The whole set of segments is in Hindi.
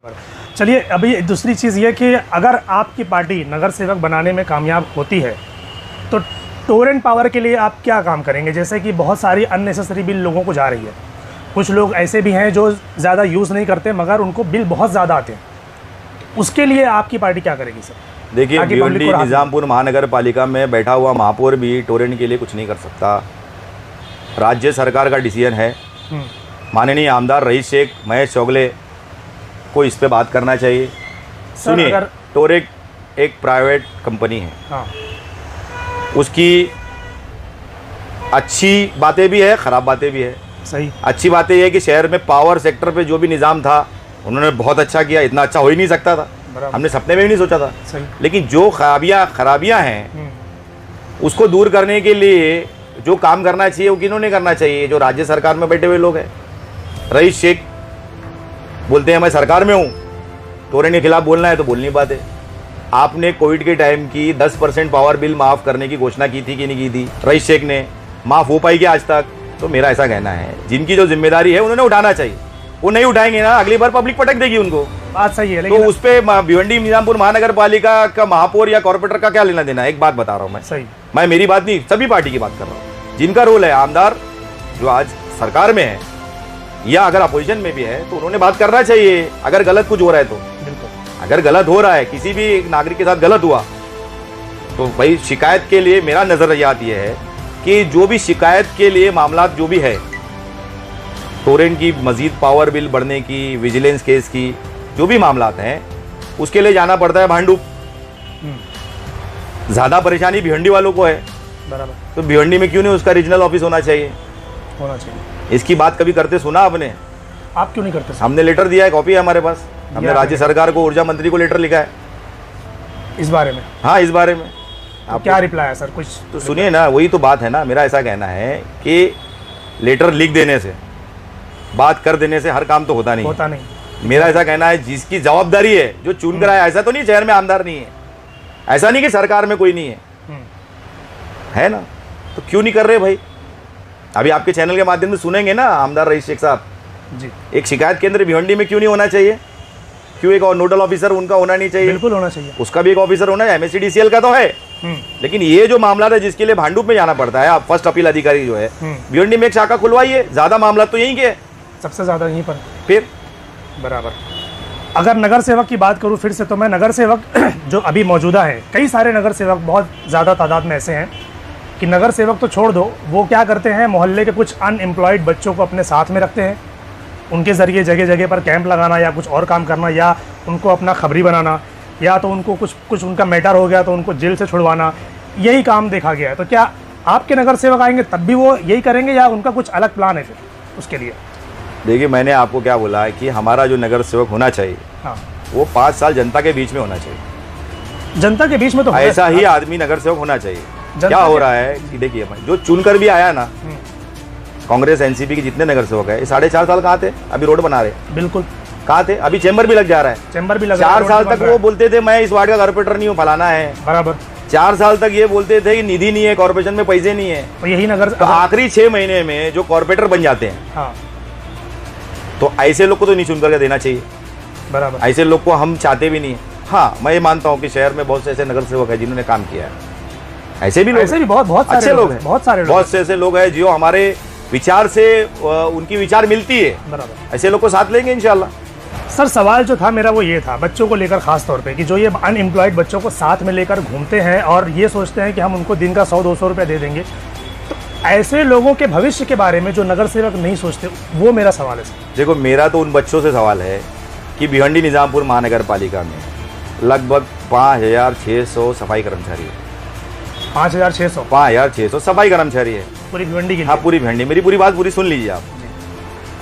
चलिए, अभी दूसरी चीज़ ये कि अगर आपकी पार्टी नगर सेवक बनाने में कामयाब होती है तो टोरेंट पावर के लिए आप क्या काम करेंगे? जैसे कि बहुत सारी अननेसेसरी बिल लोगों को जा रही है, कुछ लोग ऐसे भी हैं जो ज़्यादा यूज़ नहीं करते मगर उनको बिल बहुत ज़्यादा आते हैं, उसके लिए आपकी पार्टी क्या करेगी सर? देखिए, भिवंडी निज़ामपुर महानगर पालिका में बैठा हुआ महापौर भी टोरेंट के लिए कुछ नहीं कर सकता। राज्य सरकार का डिसीजन है। माननीय आमदार रईस शेख महेश चौगले को इस पे बात करना चाहिए। सुनिए, टोरेंट एक प्राइवेट कंपनी है। हाँ। उसकी अच्छी बातें भी है, ख़राब बातें भी है। सही। अच्छी बातें ये है कि शहर में पावर सेक्टर पे जो भी निज़ाम था उन्होंने बहुत अच्छा किया। इतना अच्छा हो ही नहीं सकता था, हमने सपने में भी नहीं सोचा था। सही। लेकिन जो खराबियाँ हैं उसको दूर करने के लिए जो काम करना चाहिए वो किन्होंने करना चाहिए? जो राज्य सरकार में बैठे हुए लोग हैं। रईस शेख बोलते हैं मैं सरकार में हूँ, टोरेंट के खिलाफ बोलना है तो बोलनी बात है। आपने कोविड के टाइम की 10% पावर बिल माफ़ करने की घोषणा की थी कि नहीं की थी? रईस शेख ने माफ़ हो पाई क्या आज तक? तो मेरा ऐसा कहना है जिनकी जो जिम्मेदारी है उन्होंने उठाना चाहिए। वो नहीं उठाएंगे ना, अगली बार पब्लिक पटक देगी उनको। बात सही है, तो उस पर भिवंडी निज़ामपुर महानगर पालिका का महापौर या कॉर्पोरेटर का क्या लेना देना है? एक बात बता रहा हूँ मैं। सही। मैं मेरी बात नहीं, सभी पार्टी की बात कर रहा हूँ। जिनका रोल है, आमदार जो आज सरकार में है या अगर अपोजिशन में भी है, तो उन्होंने बात करना चाहिए। अगर गलत कुछ हो रहा है तो अगर गलत हो रहा है, किसी भी एक नागरिक के साथ गलत हुआ तो भाई शिकायत के लिए मेरा नजरियात ये है कि जो भी शिकायत के लिए मामला जो भी है, टोरेंट की मजीद पावर बिल बढ़ने की, विजिलेंस केस की जो भी मामला हैं, उसके लिए जाना पड़ता है भांडुप। ज्यादा परेशानी भिवंडी वालों को है। बराबर। तो भिवंडी में क्यों नहीं उसका रीजनल ऑफिस होना चाहिए? होना चाहिए। इसकी बात कभी करते सुना आपने? आप क्यों नहीं करते? हमने लेटर दिया है, कॉपी है हमारे पास। हमने राज्य सरकार को, ऊर्जा मंत्री को लेटर लिखा है इस बारे में। हाँ, इस बारे में। तो क्या रिप्लाई है सर? कुछ तो सुनिए ना, वही तो बात है ना। मेरा ऐसा कहना है कि लेटर लिख देने से, बात कर देने से हर काम तो होता नहीं। मेरा ऐसा कहना है जिसकी जवाबदारी है, जो चुन कर आया, ऐसा तो नहीं शहर में आमदार नहीं है, ऐसा नहीं कि सरकार में कोई नहीं है ना, तो क्यों नहीं कर रहे भाई? अभी आपके चैनल के माध्यम से सुनेंगे ना आमदार रईस शेख साहब जी। एक शिकायत केंद्र भिवंडी में क्यों नहीं होना चाहिए? क्यों एक और नोडल ऑफिसर उनका होना नहीं चाहिए? बिल्कुल होना चाहिए। उसका भी एक ऑफिसर होना है। MSCDCL का तो है, लेकिन ये जो मामला है जिसके लिए भांडुप में जाना पड़ता है, आप फर्स्ट अपील अधिकारी जो है, भिवंडी में एक शाखा खुलवाइए। ज्यादा मामला तो यहीं के, सबसे ज्यादा यहीं पर। फिर बराबर। अगर नगर सेवक की बात करूं फिर से, तो मैं नगर सेवक जो अभी मौजूदा है, कई सारे नगर सेवक बहुत ज़्यादा तादाद में ऐसे हैं कि नगर सेवक तो छोड़ दो, वो क्या करते हैं, मोहल्ले के कुछ अनएम्प्लॉयड बच्चों को अपने साथ में रखते हैं, उनके ज़रिए जगह जगह पर कैंप लगाना या कुछ और काम करना, या उनको अपना खबरी बनाना, या तो उनको कुछ उनका मैटर हो गया तो उनको जेल से छुड़वाना, यही काम देखा गया है। तो क्या आपके नगर सेवक आएंगे तब भी वो यही करेंगे या उनका कुछ अलग प्लान है फिर उसके लिए? देखिए, मैंने आपको क्या बोला है कि हमारा जो नगर सेवक होना चाहिए, हाँ, वो 5 साल जनता के बीच में होना चाहिए। जनता के बीच में तो ऐसा ही आदमी नगर सेवक होना चाहिए। क्या हो रहा है कि देखिए, जो चुनकर भी आया ना, कांग्रेस NCP के जितने नगर सेवक है, ये 4.5 साल कहाँ थे? अभी रोड बना रहे। बिल्कुल, कहाँ थे? अभी चैम्बर भी लग जा रहा है। चैम्बर भी लग 4 साल तक वो बोलते थे मैं इस वार्ड का कॉर्पोरेटर नहीं हूँ, फलाना है। बराबर। 4 साल तक ये बोलते थे कि निधि नहीं है, कॉर्पोरेशन में पैसे नहीं है। तो यही नगर, तो आखिरी 6 महीने में जो कॉर्पोरेटर बन जाते हैं, हाँ, तो ऐसे लोग को तो नहीं चुन करके देना चाहिए। बराबर। ऐसे लोग को हम चाहते भी नहीं। हाँ, मैं ये मानता हूँ कि शहर में बहुत से ऐसे नगर सेवक है जिन्होंने काम किया है। ऐसे भी लोग, ऐसे भी बहुत अच्छे लोग हैं, बहुत से ऐसे लोग हैं जो हमारे विचार से उनकी विचार मिलती है। बराबर। ऐसे लोग को साथ लेंगे इंशाल्लाह। सर, सवाल जो था मेरा वो ये था, बच्चों को लेकर खास तौर पे, कि जो ये अनएम्प्लॉयड बच्चों को साथ में लेकर घूमते हैं और ये सोचते हैं कि हम उनको दिन का 100-200 रुपये दे देंगे, तो ऐसे लोगों के भविष्य के बारे में जो नगर सेवक नहीं सोचते, वो मेरा सवाल है सर। देखो, मेरा तो उन बच्चों से सवाल है कि भिवंडी निज़ामपुर महानगर पालिका में लगभग 5600 सफाई कर्मचारी है। 5600 सफाई कर्मचारी है पूरी भिवंडी की? हाँ, पूरी भिवंडी। मेरी पूरी बात पूरी सुन लीजिए आप।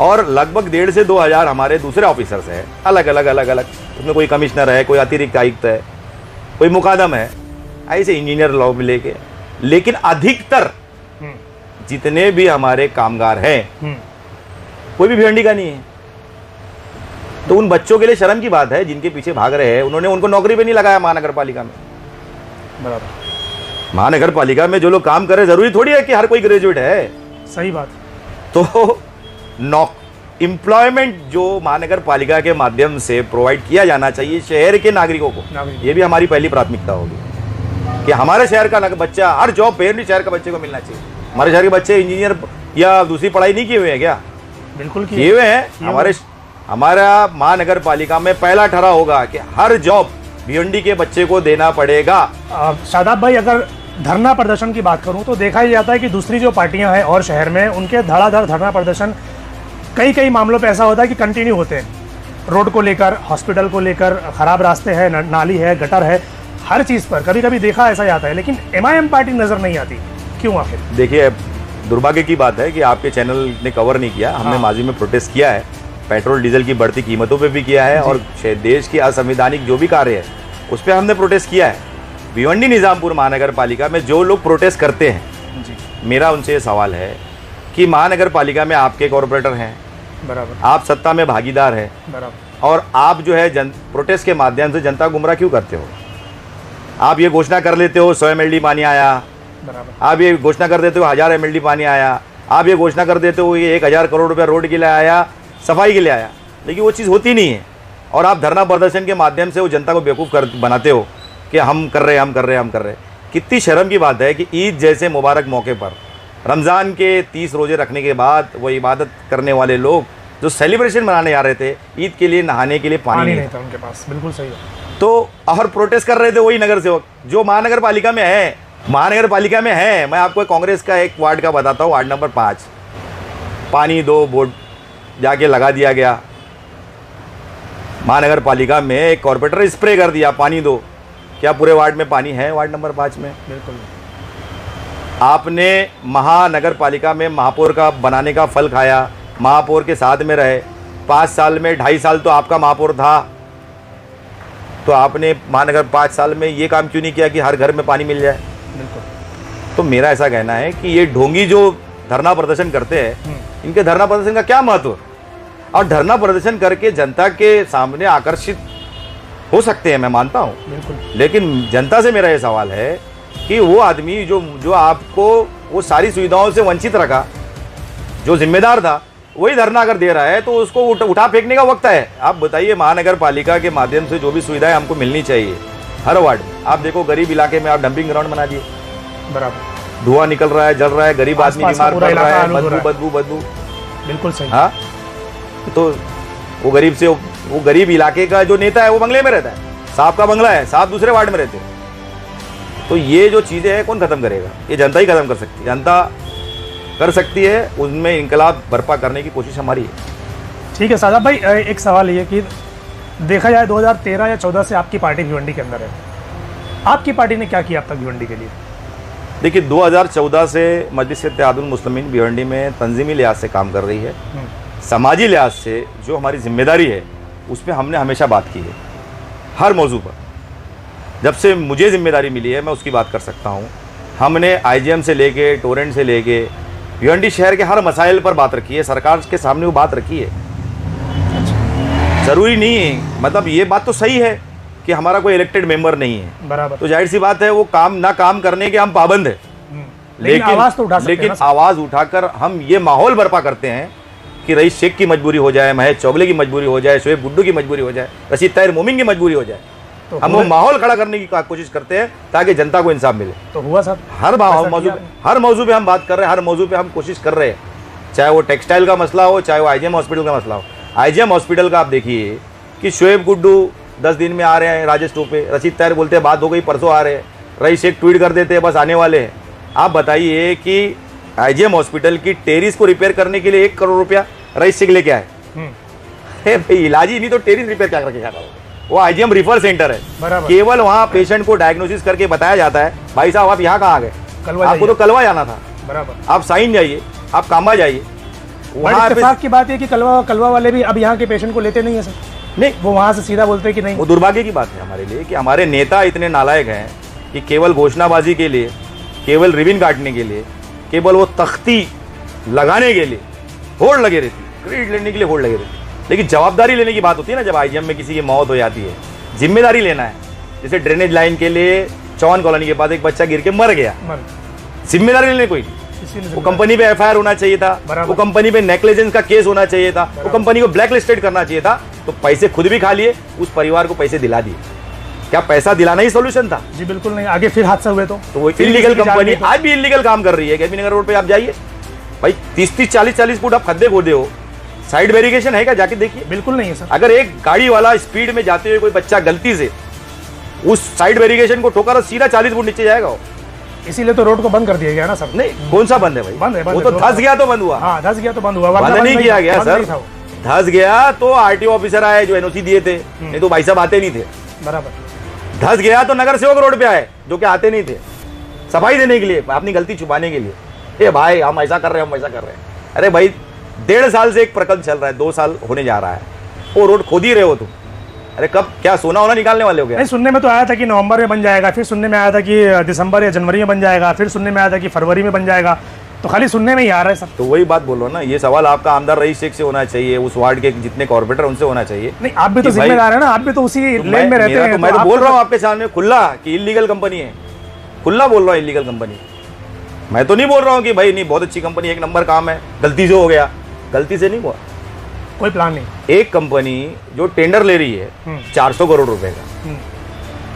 और लगभग 1,500 से 2,000 हमारे दूसरे ऑफिसर्स हैं, अलग अलग। उसमें कोई कमिश्नर है, कोई अतिरिक्त आयुक्त है, कोई मुकादम है, ऐसे इंजीनियर लॉ में लेके। लेकिन अधिकतर जितने भी हमारे कामगार हैं, कोई भी भिवंडी का नहीं है। तो उन बच्चों के लिए शर्म की बात है जिनके पीछे भाग रहे हैं। उनको नौकरी पे नहीं लगाया महानगर पालिका में। बराबर। महानगर पालिका में जो लोग काम कर रहे, जरूरी थोड़ी है कि हर कोई ग्रेजुएट है। सही बात। तो एम्प्लॉयमेंट जो महानगर पालिका के माध्यम से प्रोवाइड किया जाना चाहिए शहर के नागरिकों को, ये भी हमारी पहली प्राथमिकता होगी कि हमारे शहर का बच्चा, हर जॉब पेयर शहर के बच्चे को मिलना चाहिए। हमारे शहर के बच्चे इंजीनियर या दूसरी पढ़ाई नहीं किए हुए हैं क्या? बिल्कुल किए हुए हैं। हमारा महानगर पालिका में पहला ठहरा होगा कि हर जॉब भिवंडी के बच्चे को देना पड़ेगा। शादाब भाई, अगर धरना प्रदर्शन की बात करूं तो देखा ही जाता है कि दूसरी जो पार्टियां हैं और शहर में उनके धड़ाधड़ धरना प्रदर्शन कई मामलों पे ऐसा होता है कि कंटिन्यू होते हैं। रोड को लेकर, हॉस्पिटल को लेकर, खराब रास्ते हैं, नाली है, गटर है, हर चीज़ पर कभी कभी देखा ऐसा जाता है, लेकिन MIM पार्टी नज़र नहीं आती, क्यों आखिर? देखिए, दुर्भाग्य की बात है कि आपके चैनल ने कवर नहीं किया। हमने माजी में प्रोटेस्ट किया है, पेट्रोल डीजल की बढ़ती कीमतों पे भी किया है, और देश की असंवैधानिक जो भी कार्य है उस पर हमने प्रोटेस्ट किया है। भिवंडी निजामपुर महानगर पालिका में जो लोग प्रोटेस्ट करते हैं, मेरा उनसे ये सवाल है कि महानगर पालिका में आपके कॉरपोरेटर हैं, बराबर, आप सत्ता में भागीदार हैं, बराबर, और आप जो है प्रोटेस्ट के माध्यम से जनता गुमराह क्यों करते हो? आप ये घोषणा कर लेते हो 100 MLD पानी आया, बराबर, आप ये घोषणा कर देते हो 1000 MLD पानी आया, आप ये घोषणा कर देते हो ये 1000 करोड़ रुपया रोड के लिए आया, सफाई के लिए आया, लेकिन वो चीज़ होती नहीं है। और आप धरना प्रदर्शन के माध्यम से वो जनता को बेवकूफ़ बनाते हो कि हम कर रहे हैं। कितनी शर्म की बात है कि ईद जैसे मुबारक मौके पर, रमज़ान के 30 रोजे रखने के बाद वो इबादत करने वाले लोग जो सेलिब्रेशन मनाने आ रहे थे, ईद के लिए नहाने के लिए पानी नहीं था उनके पास। बिल्कुल सही है। तो और प्रोटेस्ट कर रहे थे वही नगर सेवक जो महानगर पालिका में है। मैं आपको कांग्रेस का एक वार्ड का बताता हूँ, वार्ड नंबर 5, पानी दो बोर्ड जाके लगा दिया गया। महानगर पालिका में एक कॉर्पोरेटर स्प्रे कर दिया, पानी दो। क्या पूरे वार्ड में पानी है? वार्ड नंबर 5 में बिल्कुल। आपने महानगर पालिका में महापौर का बनाने का फल खाया, महापौर के साथ में रहे 5 साल में, 2.5 साल तो आपका महापौर था, तो आपने महानगर 5 साल में ये काम क्यों नहीं किया कि हर घर में पानी मिल जाए? बिल्कुल। तो मेरा ऐसा कहना है कि ये ढोंगी जो धरना प्रदर्शन करते हैं, इनके धरना प्रदर्शन का क्या महत्व? और धरना प्रदर्शन करके जनता के सामने आकर्षित हो सकते हैं, मैं मानता हूँ, लेकिन जनता से मेरा ये सवाल है कि वो आदमी जो आपको वो सारी सुविधाओं से वंचित रखा, जो जिम्मेदार था, वही धरना अगर दे रहा है तो उसको उठा फेंकने का वक्त है। आप बताइए, महानगर पालिका के माध्यम से जो भी सुविधाएं हमको मिलनी चाहिए हर वार्ड में, आप देखो गरीब इलाके में आप डंपिंग ग्राउंड बना दिए, बराबर, धुआं निकल रहा है, जल रहा है, गरीब आदमी बीमार पड़ रहा है, बदबू। बिल्कुल सही। हाँ, तो वो गरीब इलाके का जो नेता है वो बंगले में रहता है, साहब का बंगला है, साहब दूसरे वार्ड में रहते हैं। तो ये जो चीज़ें हैं कौन खत्म करेगा? ये जनता ही खत्म कर सकती है। जनता कर सकती है, उनमें इनकलाब बर्पा करने की कोशिश हमारी है। ठीक है शादाब भाई, एक सवाल ये कि देखा जाए 2013 या 14 से आपकी पार्टी भिवंडी के अंदर है, आपकी पार्टी ने क्या किया अब तक भिवंडी के लिए? देखिए, 2014 से मजलिस इत्तेहादुल मुस्लिमीन भिवंडी में तंजीमी लिहाज से काम कर रही है। समाजी लिहाज से जो हमारी जिम्मेदारी है उस पर हमने हमेशा बात की है, हर मौजू पर। जब से मुझे जिम्मेदारी मिली है मैं उसकी बात कर सकता हूँ। हमने IGM से लेके टोरेंट से लेके भिवंडी शहर के हर मसाइल पर बात रखी है, सरकार के सामने वो बात रखी है। ज़रूरी नहीं है, मतलब ये बात तो सही है कि हमारा कोई इलेक्टेड मेंबर नहीं है, बराबर, तो जाहिर सी बात है वो काम करने के हम पाबंद है, लेकिन आवाज़ तो उठा सकते हैं। लेकिन आवाज़ उठाकर हम ये माहौल बर्पा करते हैं कि रईस शेख की मजबूरी हो जाए, महेश चौगले की मजबूरी हो जाए, शोएब गुड्डू की मजबूरी हो जाए, रशीद ताहिर मोमिन की मजबूरी हो जाए, तो हम वो माहौल खड़ा करने की कोशिश करते हैं ताकि जनता को इंसाफ मिले। तो हुआ सर, हर मौजू पे हम बात कर रहे हैं, हर मौजू पे हम कोशिश कर रहे हैं, चाहे वो टेक्सटाइल का मसला हो, चाहे वो IGM हॉस्पिटल का मसला हो। IGM हॉस्पिटल का आप देखिए कि शोएब गुड्डू 10 दिन में आ रहे हैं राजेश टोपे, रशीद ताहिर बोलते हैं बात हो गई, परसों आ रहे हैं, रईस शेख ट्वीट कर देते हैं बस आने वाले हैं। आप बताइए कि IGM हॉस्पिटल की टेरिस को रिपेयर करने के लिए 1 करोड़ रुपया रईस शेख लेके आए। भाई इलाज ही नहीं तो टेरिस रिपेयर क्या करके जाता? वो IGM रिफर सेंटर है, केवल वहाँ पेशेंट को डायग्नोसिस करके बताया जाता है भाई साहब आप यहाँ कहाँ आ गए, आपको तो कलवा जाना था, बराबर, आप साइन जाइए, आप कामा जाइए। वहाँ की बात है कि कलवा वाले भी अब यहाँ के पेशेंट को लेते नहीं है सर, नहीं, वो वहाँ से सीधा बोलते हैं कि नहीं। वो दुर्भाग्य की बात है हमारे लिए कि हमारे नेता इतने नालायक हैं कि केवल घोषणाबाजी के लिए, केवल रिबन काटने के लिए, केवल वो तख्ती लगाने के लिए होड़ लगे रहती, क्रेडिट लेने के लिए होड़ लगे रहती। लेकिन जवाबदारी लेने की बात होती है ना, जब IGM में किसी की मौत हो जाती है, जिम्मेदारी लेना है। जैसे ड्रेनेज लाइन के लिए चौहान कॉलोनी के पास एक बच्चा गिर के मर गया, जिम्मेदारी लेने कोई नहीं, वो कंपनी पे एफआईआर होना चाहिए था, वो कंपनी पे नेग्लिजेंस का केस होना चाहिए था, वो कंपनी को ब्लैक लिस्टेड करना चाहिए था। तो पैसे खुद भी खा लिए, उस परिवार को पैसे दिला दिए। क्या पैसा दिलाना ही सोल्यूशन था? जी बिल्कुल नहीं। आगे फिर हादसा हुए तो वो इलीगल कंपनी आज भी इलीगल काम कर रही है। केपी नगर रोड पे आप जाइए भाई, 30-30, 40-40 फुट आप खड्डे खोदे हो, साइड वेरिफिकेशन है क्या? जाके देखिए, बिल्कुल नहीं है सर। अगर एक गाड़ी वाला स्पीड में जाते हुए कोई बच्चा गलती से उस साइड वेरिफिकेशन को ठोकर और सीधा 40 फुट नीचे जाएगा। इसीलिए तो रोड को बंद कर दिया गया ना सर। नहीं, कौन सा बंद है भाई? बंद है, वो तो धस गया तो बंद हुआ। हाँ, धस गया तो बंद हुआ, बंद नहीं किया गया सर। धस गया तो आरटीओ ऑफिसर आए जो एनओसी दिए थे, नहीं तो भाई साहब आते नहीं थे। बराबर। धस गया तो नगर सेवक रोड पे आए जो कि आते नहीं थे सफाई देने के लिए, अपनी गलती छुपाने के लिए। ए भाई हम ऐसा कर रहे हैं, हम ऐसा कर रहे हैं। अरे भाई 1.5 साल से एक प्रकल्प चल रहा है, 2 साल होने जा रहा है, वो रोड खोद ही रहे हो तुम। अरे कब क्या सोना होना निकालने वाले हो गया? नहीं, सुनने में तो आया था कि नवंबर में बन जाएगा, फिर सुनने में आया था कि दिसंबर या जनवरी में बन जाएगा, फिर सुनने में आया था कि फरवरी में बन जाएगा। तो खाली सुनने में ही आ रहा है सब। तो वही बात बोलो ना, ये सवाल आपका आमदार रईस शेख से होना चाहिए, उस वार्ड के जितने कॉर्पोरेटर उनसे होना चाहिए। नहीं, आप भी तो जिम्मेदार है ना, आप भी तो उसी लेन में रहते हैं। मैं तो बोल रहा हूँ आपके सामने खुला कि इलीगल कंपनी है, खुला बोल रहा हूँ इलीगल कंपनी। मैं तो नहीं बोल रहा हूँ कि भाई नहीं बहुत अच्छी कंपनी, एक नंबर काम है, गलती से हो गया। गलती से नहीं हुआ, कोई प्लान नहीं। एक कंपनी जो टेंडर ले रही है 400 करोड़ रुपए का,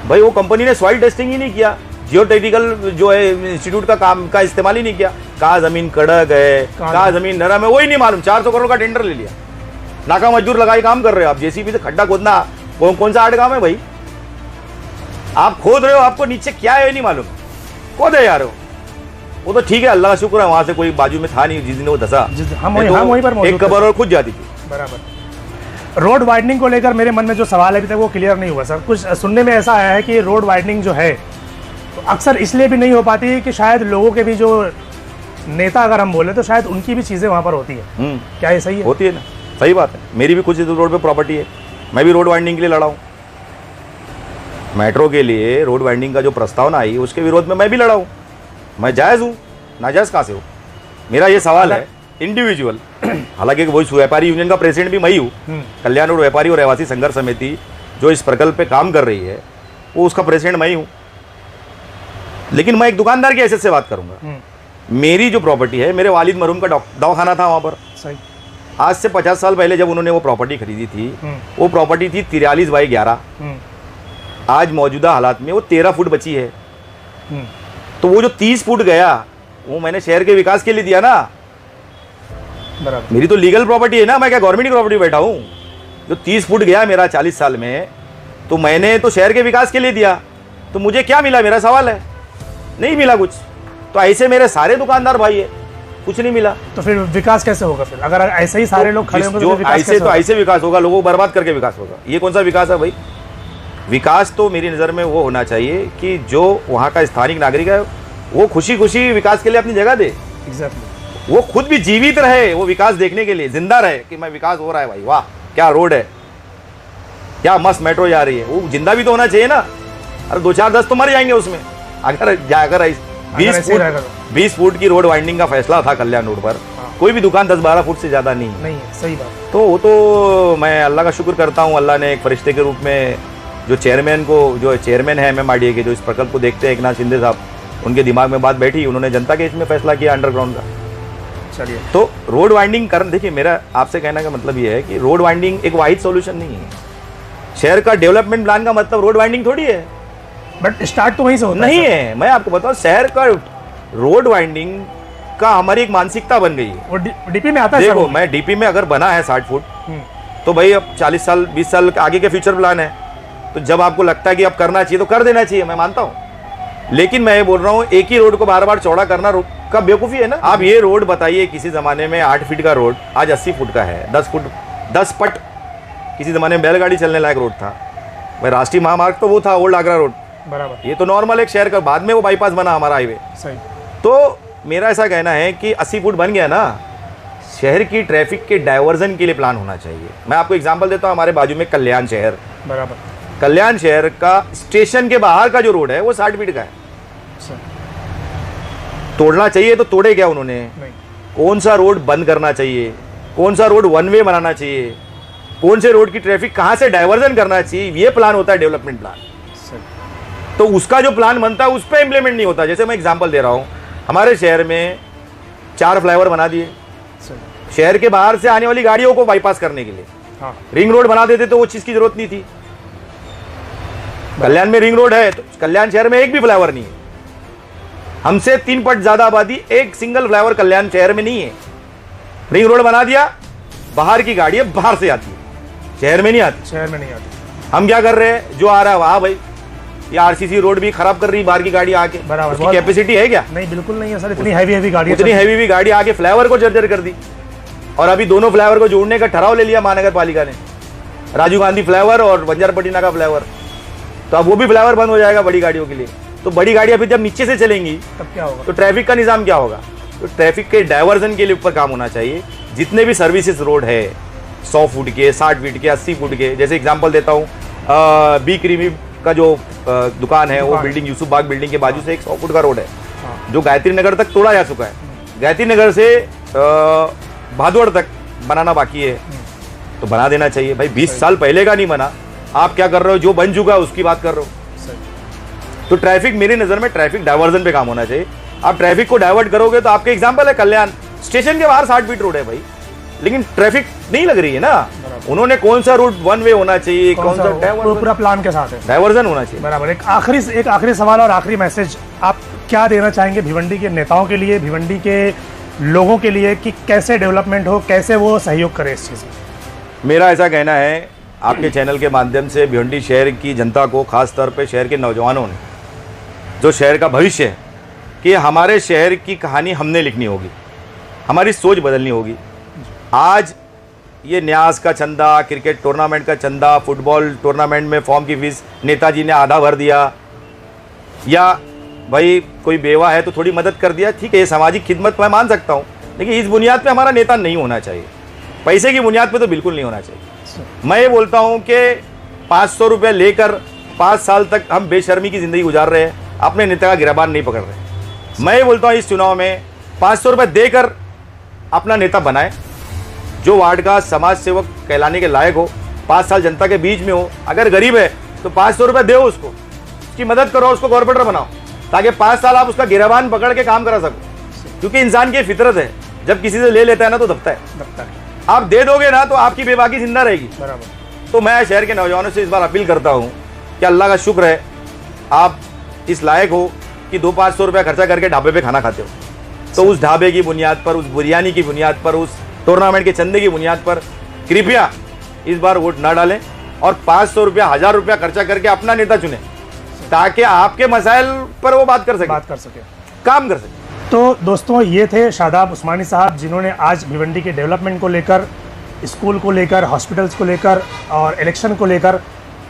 भाई वो कंपनी ने सॉइल टेस्टिंग ही नहीं किया, जियो टेक्निकल जो है इंस्टीट्यूट का काम का इस्तेमाल ही नहीं किया। कहाँ जमीन कड़क है, कहाँ जमीन नरम है, वही नहीं मालूम। 400 करोड़ का टेंडर ले लिया, नाका मजदूर लगाई काम कर रहे हो आप। जेसीबी से खड्डा खोदना कौन सा आर्ट काम है भाई? आप खोद रहे हो, आपको नीचे क्या है नहीं मालूम, खोदे जा रहे हो। वो तो ठीक है, अल्लाह का शुक्र है वहां से कोई बाजू में था नहीं जिस दिन वो धसा। हम वहीं पर मौजूद एक कबर और खुद जाती थी। बराबर। रोड वाइडनिंग को लेकर मेरे मन में जो सवाल है अभी तक वो क्लियर नहीं हुआ सर। कुछ सुनने में ऐसा आया है कि रोड वाइडनिंग जो है तो अक्सर इसलिए भी नहीं हो पाती कि शायद लोगों के भी जो नेता अगर हम बोले तो शायद उनकी भी चीज़ें वहाँ पर होती है। क्या ये सही है? होती है ना, सही बात है। मेरी भी कुछ रोड पे प्रॉपर्टी है, मैं भी रोड वाइडनिंग के लिए लड़ा हूँ। मेट्रो के लिए रोड वाइडनिंग का जो प्रस्तावना आई उसके विरोध में मैं भी लड़ा हूँ। मैं जायज़ हूँ, नाजायज़ कहाँ से हूँ? मेरा ये सवाल है इंडिविजुअल। हालांकि वो व्यापारी यूनियन का प्रेसिडेंट भी मैं ही हूँ। कल्याण रोड व्यापारी और रहवासी संघर्ष समिति जो इस प्रकल्प पे काम कर रही है वो उसका प्रेसिडेंट मैं ही हूँ। लेकिन मैं एक दुकानदार के हैसियत से बात करूंगा। मेरी जो प्रॉपर्टी है, मेरे वालिद मरहूम का दवाखाना था वहाँ पर। सही। आज से 50 साल पहले जब उन्होंने वो प्रॉपर्टी खरीदी थी, वो प्रॉपर्टी थी 43/11। आज मौजूदा हालात में वो 13 फुट बची है। तो वो जो 30 फुट गया वो मैंने शहर के विकास के लिए दिया ना। बराबर। मेरी तो लीगल प्रॉपर्टी है ना, मैं क्या गवर्नमेंट की प्रॉपर्टी बैठा हूँ? जो 30 फुट गया मेरा 40 साल में, तो मैंने तो शहर के विकास के लिए दिया। तो मुझे क्या मिला? मेरा सवाल है, नहीं मिला कुछ। तो ऐसे मेरे सारे दुकानदार भाई है, कुछ नहीं मिला। तो फिर विकास कैसे होगा? फिर अगर ऐसे ही सारे लोग खड़े होंगे जो ऐसे तो ऐसे विकास होगा, लोगों को बर्बाद करके विकास होगा। ये कौन सा विकास है भाई? विकास तो मेरी नज़र में वो होना चाहिए कि जो वहाँ का स्थानिक नागरिक है वो खुशी खुशी विकास के लिए अपनी जगह दे। एग्जैक्टली। वो खुद भी जीवित रहे, वो विकास देखने के लिए जिंदा रहे कि मैं विकास हो रहा है भाई, वाह क्या रोड है, क्या मस्त मेट्रो जा रही है। वो जिंदा भी तो होना चाहिए ना। अरे 2-4-10 तो मर जाएंगे उसमें अगर 20 फुट की रोड वाइंडिंग का फैसला था कल्याण रोड पर। कोई भी दुकान 10-12 फुट से ज्यादा नहीं है। सही बात। तो वो तो मैं अल्लाह का शुक्र करता हूँ, अल्लाह ने एक फरिश्ते के रूप में जो चेयरमैन है MMRDA के, जो इस प्रकल्प को देखते हैं, एकनाथ शिंदे साहब, उनके दिमाग में बात बैठी, उन्होंने जनता के इसमें फैसला किया अंडरग्राउंड का। चलिए, तो रोड वाइंडिंग करना, देखिए मेरा आपसे कहने का मतलब ये है कि रोड वाइंडिंग एक वाहिद सॉल्यूशन नहीं है। शहर का डेवलपमेंट प्लान का मतलब रोड वाइंडिंग थोड़ी है। बट स्टार्ट तो वहीं से होता नहीं है। मैं आपको बताऊं, शहर का रोड वाइंडिंग का हमारी एक मानसिकता बन गई है। वो डीपी में आता है। देखो, मैं डीपी में अगर बना है 60 फुट, तो भाई अब 40 साल 20 साल आगे के फ्यूचर प्लान है। तो जब आपको लगता है कि अब करना चाहिए तो कर देना चाहिए, मैं मानता हूं। लेकिन मैं ये बोल रहा हूं, एक ही रोड को बार बार चौड़ा करना का बेवकूफ़ी है ना। आप ये रोड बताइए, किसी ज़माने में 8 फीट का रोड आज 80 फुट का है। 10 फुट किसी ज़माने में बैलगाड़ी चलने लायक रोड था भाई। राष्ट्रीय महामार्ग तो वो था ओल्ड आगरा रोड, बराबर। ये तो नॉर्मल एक शहर का, बाद में वो बाईपास बना हमारा हाईवे। सही। तो मेरा ऐसा कहना है कि 80 फुट बन गया ना, शहर की ट्रैफिक के डाइवर्जन के लिए प्लान होना चाहिए। मैं आपको एग्जांपल देता हूँ, हमारे बाजू में कल्याण शहर, बराबर। कल्याण शहर का स्टेशन के बाहर का जो रोड है वो 60 फीट का है। तोड़ना चाहिए तो तोड़े क्या उन्होंने? नहीं। कौन सा रोड बंद करना चाहिए, कौन सा रोड वन वे बनाना चाहिए, कौन से रोड की ट्रैफिक कहाँ से डाइवर्जन करना चाहिए, ये प्लान होता है डेवलपमेंट प्लान। तो उसका जो प्लान बनता है उस पर इंप्लीमेंट नहीं होता। जैसे मैं एग्जांपल दे रहा हूँ, हमारे शहर में 4 फ्लाईओवर बना दिए सही। शहर के बाहर से आने वाली गाड़ियों को बाईपास करने के लिए। हाँ रिंग रोड बना देते तो वो चीज़ की जरूरत नहीं थी। कल्याण में रिंग रोड है तो कल्याण शहर में एक भी फ्लाईओवर नहीं है। हमसे 3 पट ज्यादा आबादी, एक सिंगल फ्लाईओवर कल्याण शहर में नहीं है। रिंग रोड बना दिया, बाहर की गाड़ी है बाहर से आती है, शहर में नहीं आती। शहर में नहीं आती। हम क्या कर रहे हैं, जो आ रहा है वहां भाई, ये आरसीसी रोड भी खराब कर रही है बाहर की गाड़ी आके। बराबर। उसकी कैपेसिटी है क्या? नहीं बिल्कुल नहीं है सर, इतनी हैवी गाड़ी, इतनी हैवी भी गाड़ी आके फ्लाईओवर को जर्जर कर दी। और अभी दोनों फ्लाईओवर को जोड़ने का ठहराव ले लिया महानगर पालिका ने, राजीव गांधी फ्लाईओवर और बंजारपट्टी नाका फ्लाईओवर। तो अब वो भी फ्लाईओवर बंद हो जाएगा बड़ी गाड़ियों के लिए। तो बड़ी गाड़ियां फिर जब नीचे से चलेंगी तब क्या होगा? तो ट्रैफिक का निजाम क्या होगा? तो ट्रैफिक के डाइवर्जन के लिए ऊपर काम होना चाहिए। जितने भी सर्विसेज रोड है 100 फुट के, 60 फीट के, 80 फुट के, जैसे एग्जांपल देता हूँ, बी क्रीमी का जो दुकान है वो बिल्डिंग यूसुफ बाग बिल्डिंग के बाजू से एक 100 फुट का रोड है जो गायत्री नगर तक तोड़ा जा चुका है। गायत्री नगर से भादुड़ तक बनाना बाकी है, तो बना देना चाहिए भाई। 20 साल पहले का नहीं बना, आप क्या कर रहे हो? जो बन चुका है उसकी बात कर रहे हो। तो ट्रैफिक, मेरी नजर में ट्रैफिक डाइवर्जन पे काम होना चाहिए। आप ट्रैफिक को डाइवर्ट करोगे तो आपके एग्जांपल है कल्याण स्टेशन के बाहर 60 फीट रोड है भाई, लेकिन ट्रैफिक नहीं लग रही है ना। उन्होंने कौन सा रूट वन वे होना चाहिए, कौन सा पूरा प्लान के साथ है, डाइवर्जन होना चाहिए। बराबर। एक आखिरी सवाल और आखिरी मैसेज आप क्या देना चाहेंगे भिवंडी के नेताओं के लिए, भिवंडी के लोगों के लिए, कि कैसे डेवलपमेंट हो, कैसे वो सहयोग करे इस चीज़ में? मेरा ऐसा कहना है, आपके चैनल के माध्यम से भिवंडी शहर की जनता को, खास तौर पे शहर के नौजवानों ने, जो शहर का भविष्य है, कि हमारे शहर की कहानी हमने लिखनी होगी, हमारी सोच बदलनी होगी। आज ये न्यास का चंदा, क्रिकेट टूर्नामेंट का चंदा, फुटबॉल टूर्नामेंट में फॉर्म की फीस नेताजी ने आधा भर दिया, या भाई कोई बेवा है तो थोड़ी मदद कर दिया, ठीक है, ये सामाजिक खिदमत मैं मान सकता हूँ, लेकिन इस बुनियाद पे हमारा नेता नहीं होना चाहिए। पैसे की बुनियाद पे तो बिल्कुल नहीं होना चाहिए। मैं ये बोलता हूँ कि 500 रुपये लेकर 5 साल तक हम बेशर्मी की ज़िंदगी गुजार रहे हैं, अपने नेता का गिरबान नहीं पकड़ रहे। मैं ये बोलता हूँ इस चुनाव में 500 रुपये देकर अपना नेता बनाए, जो वार्ड का समाज सेवक कहलाने के लायक हो, 5 साल जनता के बीच में हो। अगर गरीब है तो 500 रुपये दो उसको, उसकी मदद करो, उसको कॉर्पोरेटर बनाओ, ताकि 5 साल आप उसका गिरबान पकड़ के काम करा सको। क्योंकि इंसान की फितरत है, जब किसी से ले लेता है ना तो दबता है। आप दे दोगे ना तो आपकी बेबाकी जिंदा रहेगी। बराबर। तो मैं शहर के नौजवानों से इस बार अपील करता हूँ कि अल्लाह का शुक्र है आप इस लायक हो कि 200-500 रुपया खर्चा करके ढाबे पे खाना खाते हो, तो उस ढाबे की बुनियाद पर, उस बिरयानी की बुनियाद पर, उस टूर्नामेंट के चंदे की बुनियाद पर कृपया इस बार वोट ना डालें और 500 रुपया, 1000 रुपया खर्चा करके अपना नेता चुने, ताकि आपके मसाइल पर वो बात कर सके, काम कर सके। तो दोस्तों, ये थे शादाब उस्मानी साहब, जिन्होंने आज भिवंडी के डेवलपमेंट को लेकर, स्कूल को लेकर, हॉस्पिटल्स को लेकर और इलेक्शन को लेकर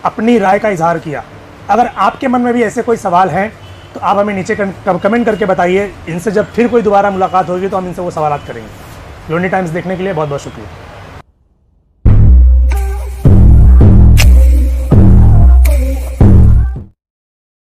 अपनी राय का इजहार किया। अगर आपके मन में भी ऐसे कोई सवाल हैं तो आप हमें नीचे कमेंट करके बताइए। इनसे जब फिर कोई दोबारा मुलाकात होगी तो हम इनसे वो सवाल करेंगे। भिवंडी टाइम्स देखने के लिए बहुत बहुत शुक्रिया।